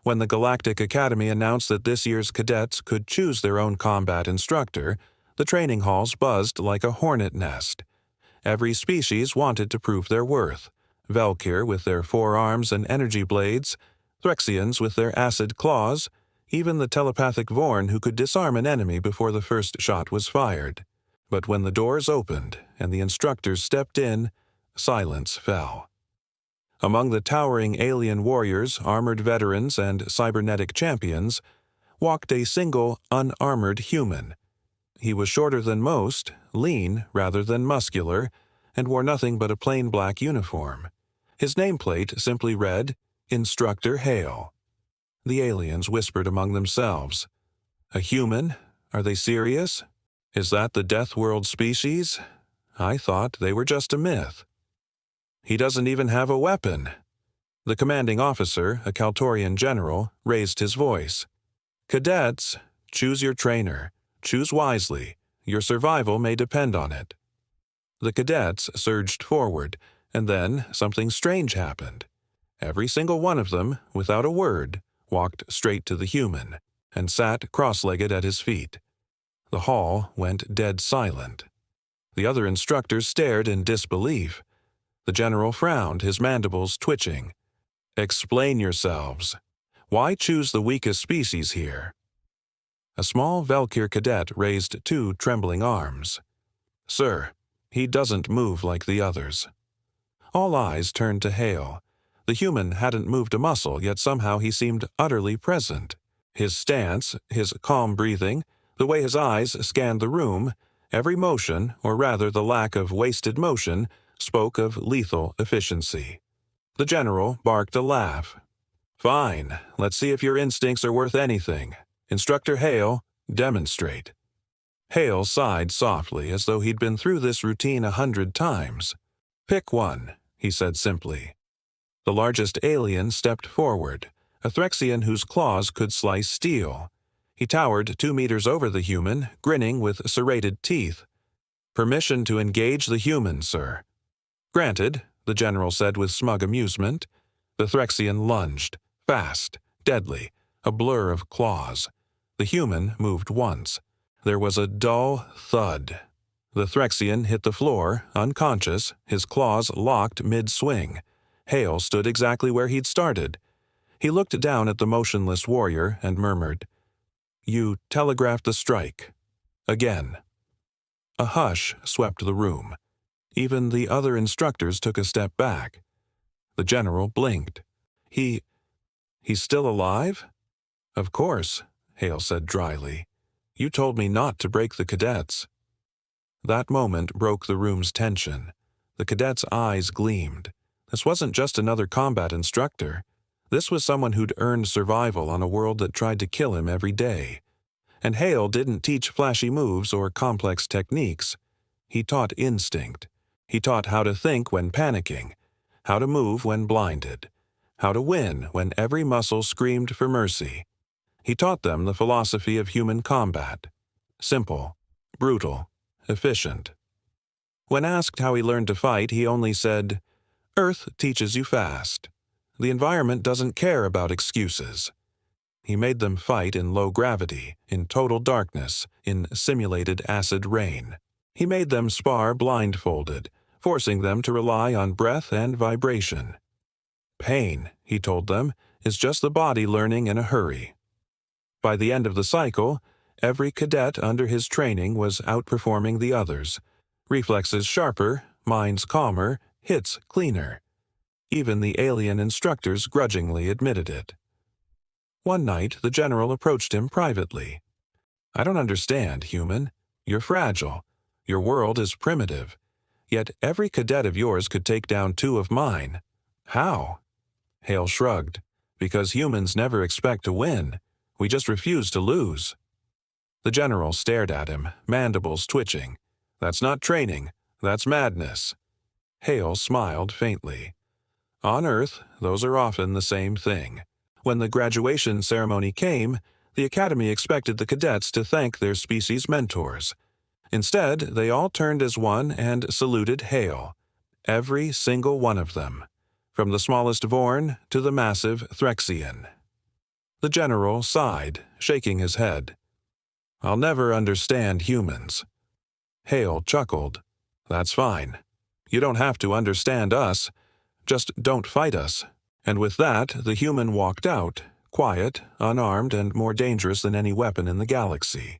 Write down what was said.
When the Galactic Academy announced that this year's cadets could choose their own combat instructor, the training halls buzzed like a hornet nest. Every species wanted to prove their worth. Valkyr with their forearms and energy blades, Threxians with their acid claws, even the telepathic Vorn who could disarm an enemy before the first shot was fired. But when the doors opened and the instructors stepped in, silence fell. Among the towering alien warriors, armored veterans, and cybernetic champions, walked a single, unarmored human. He was shorter than most, lean rather than muscular, and wore nothing but a plain black uniform. His nameplate simply read, Instructor Hale. The aliens whispered among themselves. A human? Are they serious? Is that the Death World species? I thought they were just a myth. He doesn't even have a weapon. The commanding officer, a Kaltorian general, raised his voice. Cadets, choose your trainer. Choose wisely. Your survival may depend on it. The cadets surged forward, and then something strange happened. Every single one of them, without a word, walked straight to the human, and sat cross-legged at his feet. The hall went dead silent. The other instructors stared in disbelief. The general frowned, his mandibles twitching. Explain yourselves. Why choose the weakest species here? A small Valkyr cadet raised two trembling arms. Sir, he doesn't move like the others. All eyes turned to Hale. The human hadn't moved a muscle, yet somehow he seemed utterly present. His stance, his calm breathing, the way his eyes scanned the room, every motion, or rather the lack of wasted motion, spoke of lethal efficiency. The general barked a laugh. Fine, let's see if your instincts are worth anything. Instructor Hale, demonstrate. Hale sighed softly as though he'd been through this routine 100 times. Pick one, he said simply. The largest alien stepped forward, a Threxian whose claws could slice steel. He towered 2 meters over the human, grinning with serrated teeth. Permission to engage the human, sir. Granted, the general said with smug amusement. The Threxian lunged, fast, deadly, a blur of claws. The human moved once. There was a dull thud. The Threxian hit the floor, unconscious, his claws locked mid-swing. Hale stood exactly where he'd started. He looked down at the motionless warrior and murmured, You telegraphed the strike. Again. A hush swept the room. Even the other instructors took a step back. The general blinked. He's still alive? Of course, Hale said dryly. You told me not to break the cadets. That moment broke the room's tension. The cadets' eyes gleamed. This wasn't just another combat instructor. This was someone who'd earned survival on a world that tried to kill him every day. And Hale didn't teach flashy moves or complex techniques. He taught instinct. He taught how to think when panicking, how to move when blinded, how to win when every muscle screamed for mercy. He taught them the philosophy of human combat. Simple, brutal, efficient. When asked how he learned to fight, he only said, Earth teaches you fast. The environment doesn't care about excuses. He made them fight in low gravity, in total darkness, in simulated acid rain. He made them spar blindfolded, forcing them to rely on breath and vibration. Pain, he told them, is just the body learning in a hurry. By the end of the cycle, every cadet under his training was outperforming the others. Reflexes sharper, minds calmer, hits cleaner. Even the alien instructors grudgingly admitted it. One night, the general approached him privately. I don't understand, human. You're fragile. Your world is primitive. Yet every cadet of yours could take down 2 of mine. How? Hale shrugged. Because humans never expect to win. We just refuse to lose. The general stared at him, mandibles twitching. That's not training. That's madness. Hale smiled faintly. On Earth, those are often the same thing. When the graduation ceremony came, the Academy expected the cadets to thank their species' mentors. Instead, they all turned as one and saluted Hale. Every single one of them. From the smallest Vorn to the massive Threxian. The general sighed, shaking his head. "I'll never understand humans." Hale chuckled. "That's fine. You don't have to understand us. Just don't fight us." And with that, the human walked out, quiet, unarmed, and more dangerous than any weapon in the galaxy.